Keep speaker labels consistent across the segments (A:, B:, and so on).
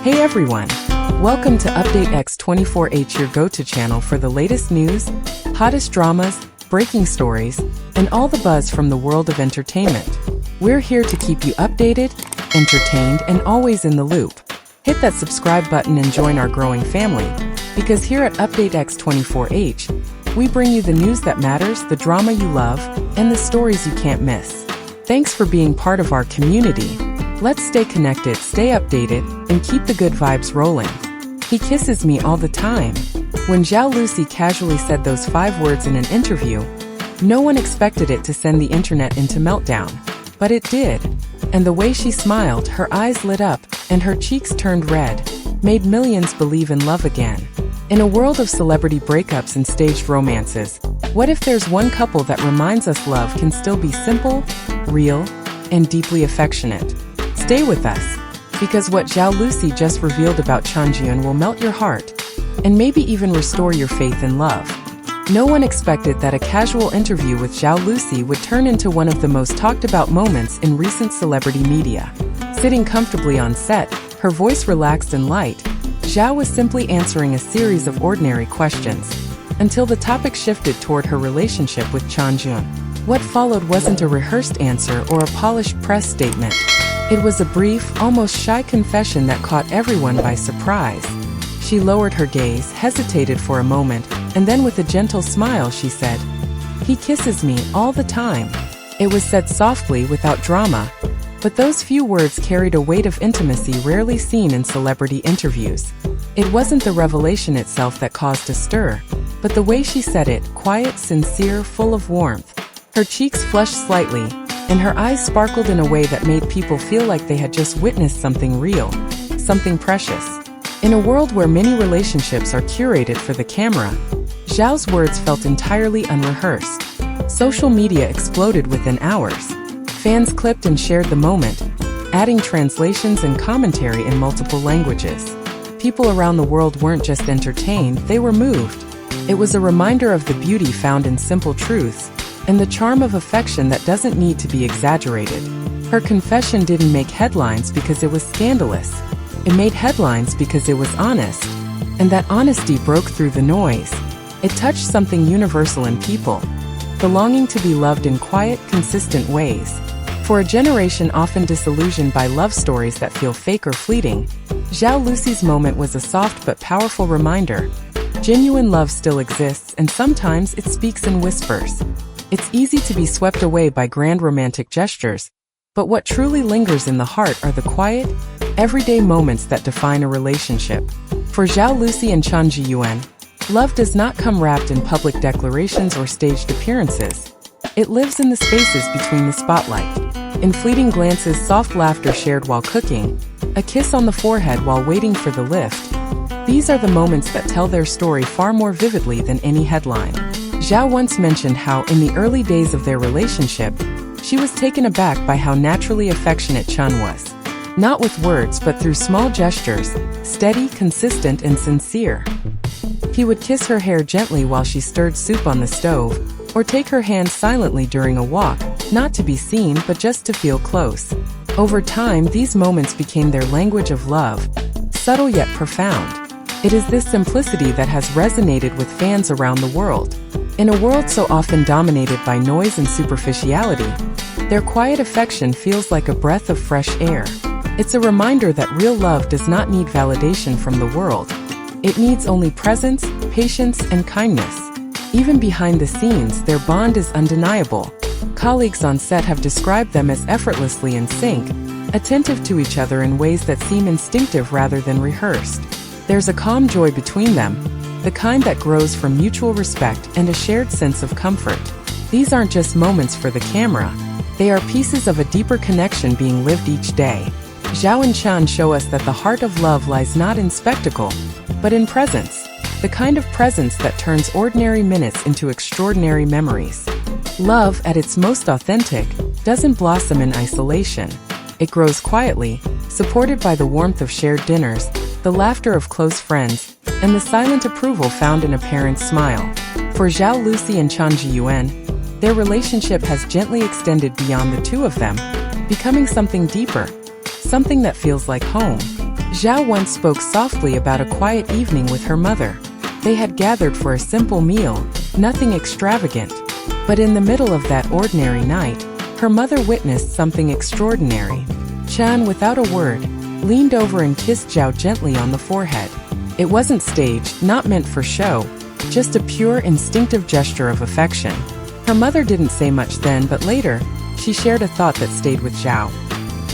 A: Hey everyone! Welcome to Update X24H, your go-to channel for the latest news, hottest dramas, breaking stories, and all the buzz from the world of entertainment. We're here to keep you updated, entertained, and always in the loop. Hit that subscribe button and join our growing family, because here at Update X24H, we bring you the news that matters, the drama you love, and the stories you can't miss. Thanks for being part of our community. Let's stay connected, stay updated, and keep the good vibes rolling. He kisses me all the time. When Zhao Lusi casually said those 5 words in an interview, no one expected it to send the internet into meltdown. But it did. And the way she smiled, her eyes lit up, and her cheeks turned red, made millions believe in love again. In a world of celebrity breakups and staged romances, what if there's one couple that reminds us love can still be simple, real, and deeply affectionate? Stay with us, because what Zhao Lusi just revealed about Chen Zheyuan will melt your heart, and maybe even restore your faith in love. No one expected that a casual interview with Zhao Lusi would turn into one of the most talked about moments in recent celebrity media. Sitting comfortably on set, her voice relaxed and light, Zhao was simply answering a series of ordinary questions, until the topic shifted toward her relationship with Chen Zheyuan. What followed wasn't a rehearsed answer or a polished press statement. It was a brief, almost shy confession that caught everyone by surprise. She lowered her gaze, hesitated for a moment, and then with a gentle smile she said, "He kisses me all the time." It was said softly, without drama, but those few words carried a weight of intimacy rarely seen in celebrity interviews. It wasn't the revelation itself that caused a stir, but the way she said it, quiet, sincere, full of warmth. Her cheeks flushed slightly, and her eyes sparkled in a way that made people feel like they had just witnessed something real, something precious. In a world where many relationships are curated for the camera, Zhao's words felt entirely unrehearsed. Social media exploded within hours. Fans clipped and shared the moment, adding translations and commentary in multiple languages. People around the world weren't just entertained, they were moved. It was a reminder of the beauty found in simple truths, and the charm of affection that doesn't need to be exaggerated. Her confession didn't make headlines because it was scandalous. It made headlines because it was honest. And that honesty broke through the noise. It touched something universal in people, the longing to be loved in quiet, consistent ways. For a generation often disillusioned by love stories that feel fake or fleeting, Zhao Lusi's moment was a soft but powerful reminder. Genuine love still exists, and sometimes it speaks in whispers. It's easy to be swept away by grand romantic gestures, but what truly lingers in the heart are the quiet, everyday moments that define a relationship. For Zhao Lusi and Chen Zheyuan, love does not come wrapped in public declarations or staged appearances. It lives in the spaces between the spotlight. In fleeting glances, soft laughter shared while cooking, a kiss on the forehead while waiting for the lift. These are the moments that tell their story far more vividly than any headline. Zhao once mentioned how, in the early days of their relationship, she was taken aback by how naturally affectionate Chen was. Not with words but through small gestures, steady, consistent, and sincere. He would kiss her hair gently while she stirred soup on the stove, or take her hand silently during a walk, not to be seen but just to feel close. Over time, these moments became their language of love, subtle yet profound. It is this simplicity that has resonated with fans around the world. In a world so often dominated by noise and superficiality, their quiet affection feels like a breath of fresh air. It's a reminder that real love does not need validation from the world. It needs only presence, patience, and kindness. Even behind the scenes, their bond is undeniable. Colleagues on set have described them as effortlessly in sync, attentive to each other in ways that seem instinctive rather than rehearsed. There's a calm joy between them, the kind that grows from mutual respect and a shared sense of comfort. These aren't just moments for the camera. They are pieces of a deeper connection being lived each day. Zhao and Chen show us that the heart of love lies not in spectacle, but in presence. The kind of presence that turns ordinary minutes into extraordinary memories. Love, at its most authentic, doesn't blossom in isolation. It grows quietly, supported by the warmth of shared dinners, the laughter of close friends, and the silent approval found in a parent's smile. For Zhao Lusi and Chen Zheyuan, their relationship has gently extended beyond the two of them, becoming something deeper, something that feels like home. Zhao once spoke softly about a quiet evening with her mother. They had gathered for a simple meal, nothing extravagant. But in the middle of that ordinary night, her mother witnessed something extraordinary. Chen, without a word, leaned over and kissed Zhao gently on the forehead. It wasn't staged, not meant for show, just a pure, instinctive gesture of affection. Her mother didn't say much then, but later, she shared a thought that stayed with Zhao.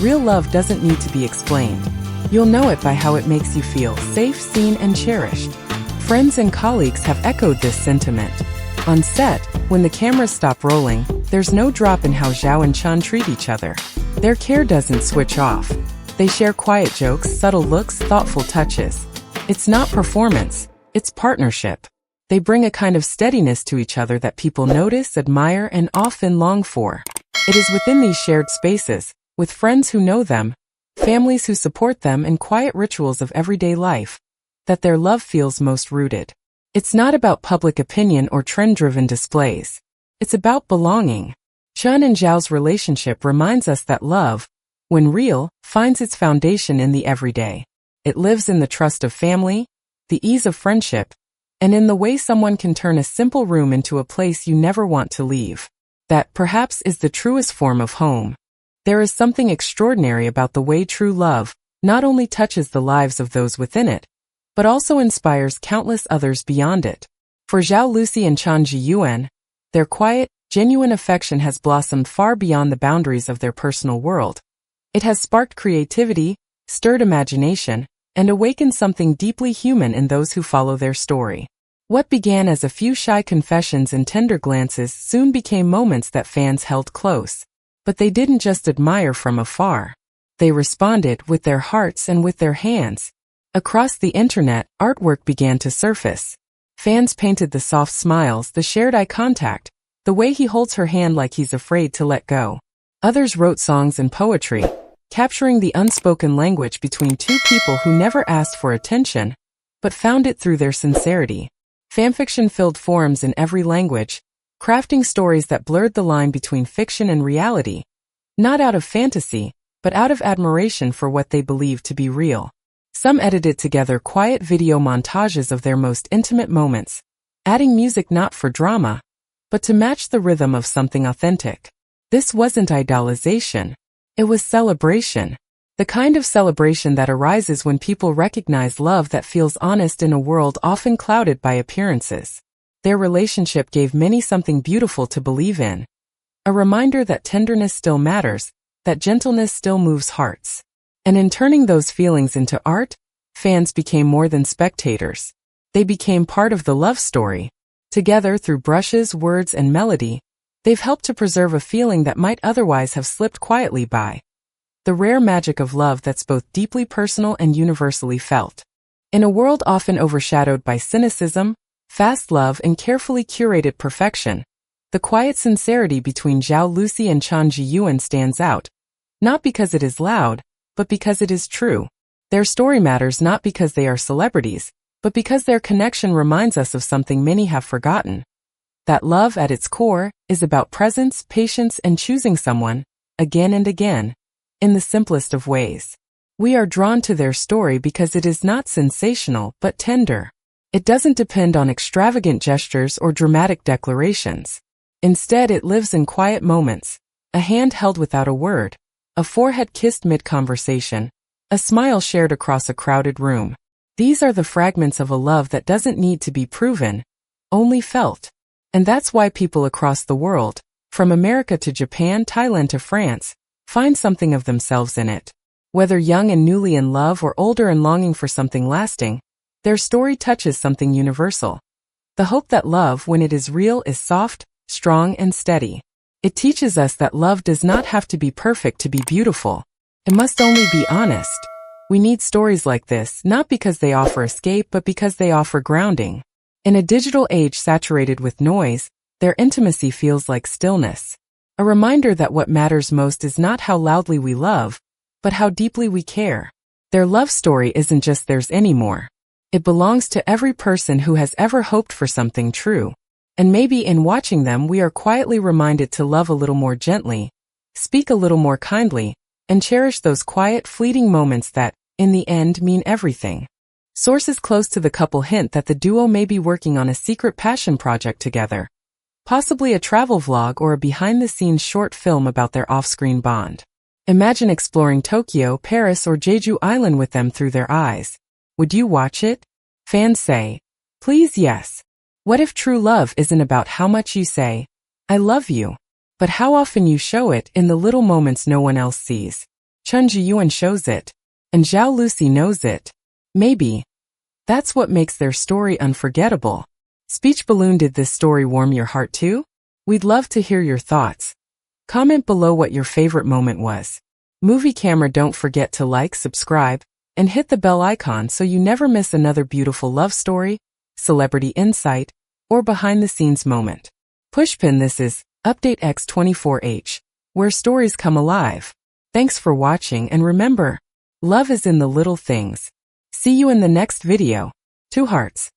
A: Real love doesn't need to be explained. You'll know it by how it makes you feel safe, seen, and cherished. Friends and colleagues have echoed this sentiment. On set, when the cameras stop rolling, there's no drop in how Zhao and Chen treat each other. Their care doesn't switch off. They share quiet jokes, subtle looks, thoughtful touches. It's not performance, it's partnership. They bring a kind of steadiness to each other that people notice, admire, and often long for. It is within these shared spaces, with friends who know them, families who support them, and quiet rituals of everyday life, that their love feels most rooted. It's not about public opinion or trend-driven displays. It's about belonging. Chen and Zhao's relationship reminds us that love, when real, finds its foundation in the everyday. It lives in the trust of family, the ease of friendship, and in the way someone can turn a simple room into a place you never want to leave. That, perhaps, is the truest form of home. There is something extraordinary about the way true love not only touches the lives of those within it, but also inspires countless others beyond it. For Zhao Lusi and Chen Zheyuan, their quiet, genuine affection has blossomed far beyond the boundaries of their personal world. It has sparked creativity, stirred imagination, and awakened something deeply human in those who follow their story. What began as a few shy confessions and tender glances soon became moments that fans held close. But they didn't just admire from afar. They responded with their hearts and with their hands. Across the internet, artwork began to surface. Fans painted the soft smiles, the shared eye contact, the way he holds her hand like he's afraid to let go. Others wrote songs and poetry, capturing the unspoken language between two people who never asked for attention, but found it through their sincerity. Fanfiction filled forums in every language, crafting stories that blurred the line between fiction and reality, not out of fantasy, but out of admiration for what they believed to be real. Some edited together quiet video montages of their most intimate moments, adding music not for drama, but to match the rhythm of something authentic. This wasn't idolization. It was celebration. The kind of celebration that arises when people recognize love that feels honest in a world often clouded by appearances. Their relationship gave many something beautiful to believe in. A reminder that tenderness still matters, that gentleness still moves hearts. And in turning those feelings into art, fans became more than spectators. They became part of the love story. Together, through brushes, words, and melody, they've helped to preserve a feeling that might otherwise have slipped quietly by. The rare magic of love that's both deeply personal and universally felt. In a world often overshadowed by cynicism, fast love, and carefully curated perfection, the quiet sincerity between Zhao Lusi and Chen Zheyuan stands out, not because it is loud, but because it is true. Their story matters not because they are celebrities, but because their connection reminds us of something many have forgotten. That love at its core is about presence, patience, and choosing someone, again and again, in the simplest of ways. We are drawn to their story because it is not sensational but tender. It doesn't depend on extravagant gestures or dramatic declarations. Instead, it lives in quiet moments, a hand held without a word, a forehead kissed mid-conversation, a smile shared across a crowded room. These are the fragments of a love that doesn't need to be proven, only felt. And that's why people across the world, from America to Japan, Thailand to France, find something of themselves in it. Whether young and newly in love or older and longing for something lasting, their story touches something universal. The hope that love, when it is real, is soft, strong, and steady. It teaches us that love does not have to be perfect to be beautiful. It must only be honest. We need stories like this, not because they offer escape, but because they offer grounding. In a digital age saturated with noise, their intimacy feels like stillness. A reminder that what matters most is not how loudly we love, but how deeply we care. Their love story isn't just theirs anymore. It belongs to every person who has ever hoped for something true. And maybe in watching them we are quietly reminded to love a little more gently, speak a little more kindly, and cherish those quiet, fleeting moments that, in the end, mean everything. Sources close to the couple hint that the duo may be working on a secret passion project together, possibly a travel vlog or a behind-the-scenes short film about their off-screen bond. Imagine exploring Tokyo, Paris, or Jeju Island with them through their eyes. Would you watch it? Fans say, please yes. What if true love isn't about how much you say, I love you, but how often you show it in the little moments no one else sees? Chen Zheyuan shows it, and Zhao Lusi knows it. Maybe that's what makes their story unforgettable. Speech Balloon, did this story warm your heart too? We'd love to hear your thoughts. Comment below what your favorite moment was. Movie Camera, don't forget to like, subscribe, and hit the bell icon so you never miss another beautiful love story, celebrity insight, or behind-the-scenes moment. Pushpin, this is Update X24H, where stories come alive. Thanks for watching, and remember, love is in the little things. See you in the next video. 2 hearts.